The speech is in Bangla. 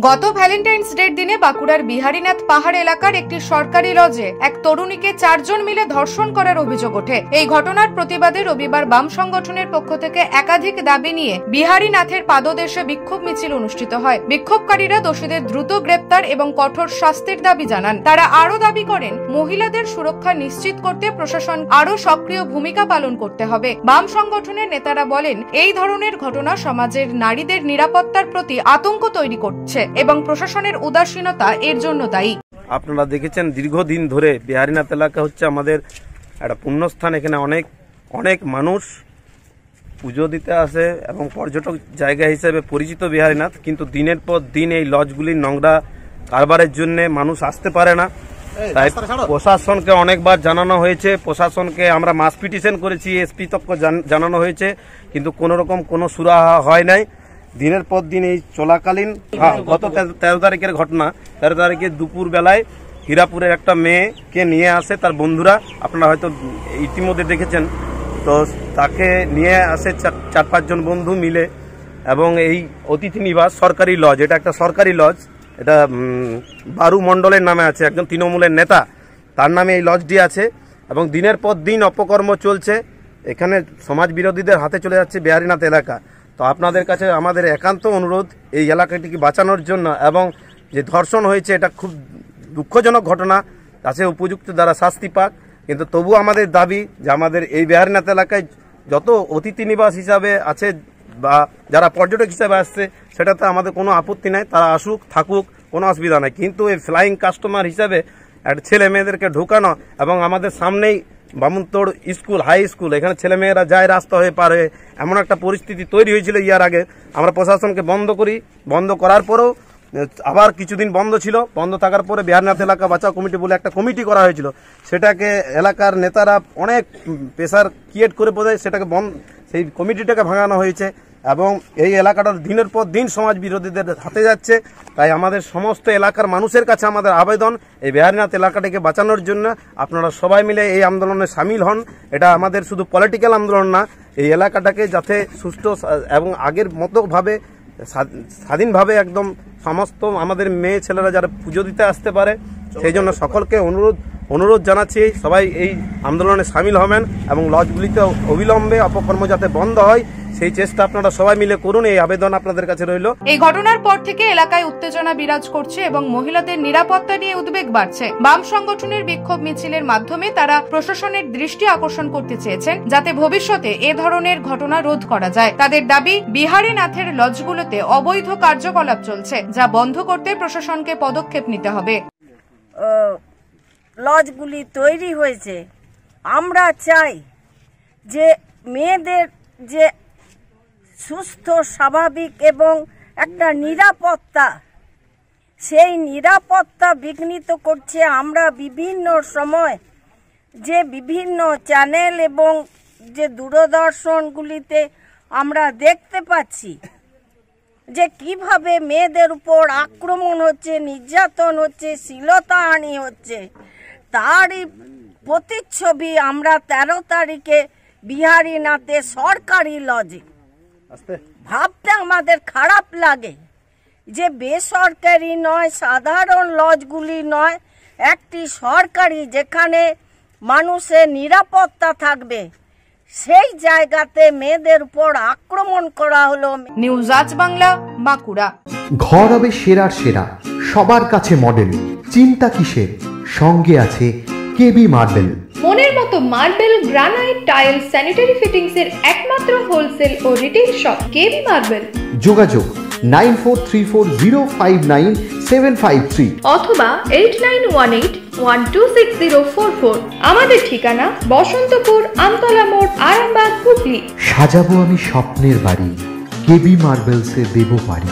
গত ভ্যালেন্টাইন্স ডের দিনে বাঁকুড়ার বিহারীনাথ পাহাড় এলাকার একটি সরকারি লজে এক তরুণীকে 4 জন মিলে ধর্ষণ করার অভিযোগ ওঠে। এই ঘটনার প্রতিবাদে রবিবার বাম সংগঠনের পক্ষ থেকে একাধিক দাবি নিয়ে বিহারীনাথের পাদদেশে বিক্ষোভ মিছিল অনুষ্ঠিত হয়। বিক্ষোভকারীরা দোষীদের দ্রুত গ্রেপ্তার এবং কঠোর শাস্তির দাবি জানান। তারা আরও দাবি করেন, মহিলাদের সুরক্ষা নিশ্চিত করতে প্রশাসন আরও সক্রিয় ভূমিকা পালন করতে হবে। বাম সংগঠনের নেতারা বলেন, এই ধরনের ঘটনা সমাজের নারীদের নিরাপত্তার প্রতি আতঙ্ক তৈরি করছে এবং প্রশাসনের উদাসীনতা এর জন্য দায়ী। আপনারা দেখেছেন দীর্ঘদিন ধরে বিহারীনাথ এলাকা হচ্ছে আমাদের একটা পুণ্যস্থান। এখানে অনেক মানুষ পুজো দিতে আসে এবং পর্যটক জায়গা হিসেবে পরিচিত বিহারীনাথ, কিন্তু দিনের পর দিন এই লজগুলির নোংরা কারবারের জন্য মানুষ আসতে পারে না। তাই প্রশাসনকে অনেকবার জানানো হয়েছে, প্রশাসনকে আমরা মাস পিটিশন করেছি, এসপি তক জানানো হয়েছে, কিন্তু কোন রকম কোনো সুরাহা হয় নাই। দিনের পর দিন এই চলাকালীন গত 13 তারিখের ঘটনা, 13 তারিখে দুপুর বেলায় হীরাপুরের একটা মেয়েকে নিয়ে আসে তার বন্ধুরা, আপনারা হয়তো ইতিমধ্যে দেখেছেন। তো তাকে নিয়ে আসে 4-5 জন বন্ধু মিলে এবং এই অতিথি নিবাস সরকারি লজ, এটা একটা সরকারি লজ, এটা বারু মণ্ডলের নামে আছে, একজন তৃণমূলের নেতা, তার নামে এই লজটি আছে এবং দিনের পর দিন অপকর্ম চলছে। এখানে সমাজ বিরোধীদের হাতে চলে যাচ্ছে বিহারীনাথ এলাকা। তো আপনাদের কাছে আমাদের একান্ত অনুরোধ, এই এলাকাটিকে বাঁচানোর জন্য, এবং যে ধর্ষণ হয়েছে এটা খুব দুঃখজনক ঘটনা, তাতে উপযুক্ত দ্বারা শাস্তি পাক। কিন্তু তবু আমাদের দাবি যে আমাদের এই বিহারীনাথ এলাকায় যত অতিথি নিবাস হিসাবে আছে বা যারা পর্যটক হিসাবে আসছে, সেটাতে আমাদের কোনো আপত্তি নাই, তারা আসুক থাকুক, কোনো অসুবিধা নাই। কিন্তু এই ফ্লাইং কাস্টমার হিসাবে একটা ছেলে মেয়েদেরকে ঢোকানো এবং আমাদের সামনেই বামুনতোড় স্কুল, হাই স্কুল, এখানে ছেলেমেয়েরা যায় রাস্তা হয়ে পার হয়ে, এমন একটা পরিস্থিতি তৈরি হয়েছিল ইয়ার আগে। আমরা প্রশাসনকে বন্ধ করি, বন্ধ করার পরেও আবার কিছুদিন বন্ধ ছিল, বন্ধ থাকার পরে বিহারীনাথ এলাকা বাঁচাও কমিটি বলে একটা কমিটি করা হয়েছিল, সেটাকে এলাকার নেতারা অনেক প্রেসার ক্রিয়েট করে বোঝায়, সেটাকে সেই কমিটিটাকে ভাঙানো হয়েছে এবং এই এলাকাটা দিনের পর দিন সমাজ বিরোধীদের হাতে যাচ্ছে। তাই আমাদের সমস্ত এলাকার মানুষের কাছে আমাদের আবেদন, এই বিহারীনাথ এলাকাটাকে বাঁচানোর জন্য আপনারা সবাই মিলে এই আন্দোলনে সামিল হন। এটা আমাদের শুধু পলিটিক্যাল আন্দোলন না, এই এলাকাটাকে যাতে সুষ্ঠু এবং আগের মতোভাবে স্বাধীনভাবে একদম সমস্ত আমাদের মেয়ে ছেলেরা যারা পুজো দিতে আসতে পারে, সেই জন্য সকলকে অনুরোধ জানাচ্ছি সবাই এই আন্দোলনে সামিল হবেন এবং লজগুলিতে অবিলম্বে অপকর্ম যাতে বন্ধ হয় সেই চেষ্টা আপনারা সবাই মিলে করুন, এই আবেদন আপনাদের কাছে রইল। এই ঘটনার পর থেকে এলাকায় উত্তেজনা বিরাজ করছে এবং মহিলাদের নিরাপত্তা নিয়ে উদ্বেগ বাড়ছে। বাম সংগঠনের বিক্ষোভ মিছিলের মাধ্যমে তারা প্রশাসনের দৃষ্টি আকর্ষণ করতে চেয়েছেন যাতে ভবিষ্যতে এ ধরনের ঘটনা রোধ করা যায়। তাদের দাবি, বিহারীনাথের লজগুলোতে অবৈধ কার্যকলাপ চলছে, যা বন্ধ করতে প্রশাসনকে পদক্ষেপ নিতে হবে। লজগুলি তৈরি হয়েছে, আমরা চাই যে মেয়েদের যে সুস্থ স্বাভাবিক এবং একটা নিরাপত্তা, সেই নিরাপত্তা বিঘ্নিত করছে। আমরা বিভিন্ন সময় যে বিভিন্ন চ্যানেল এবং যে দূরদর্শনগুলিতে আমরা দেখতে পাচ্ছি যে কিভাবে মেয়েদের উপর আক্রমণ হচ্ছে, নির্যাতন হচ্ছে, শ্লীলতাহানি হচ্ছে, তারই প্রতিচ্ছবি আমরা 13 তারিখে বিহারীনাথে সরকারি লজে। ভাবতে আমাদের খারাপ লাগে যে বেসরকারি নয়, সাধারণ লজগুলি নয়, একটি সরকারি যেখানে মানুষের নিরাপত্তা থাকবে, সেই জায়গাতে মেয়েদের উপর আক্রমণ করা হলো। নিউজ আজ বাংলা, বাঁকুড়া। ঘর হবে সেরার সেরা, সবার কাছে মডেল, চিন্তা কিসের, সঙ্গে আছে কেবি মার্বেল। মনের মতো marble, granite, tile, sanitary fittings এর একমাত্র হোলসেল ও রিটেল শপ কেবি মার্বেল। যোগাযোগ 9434059753 অথবা 8918126044। আমাদের ঠিকানা বসন্তপুর, আমতলা মোড়, আরামবাগ, হুগলি। সাজাবো আমি স্বপ্নের বাড়ি, কেবি মার্বেলসে দেবো বাড়ি।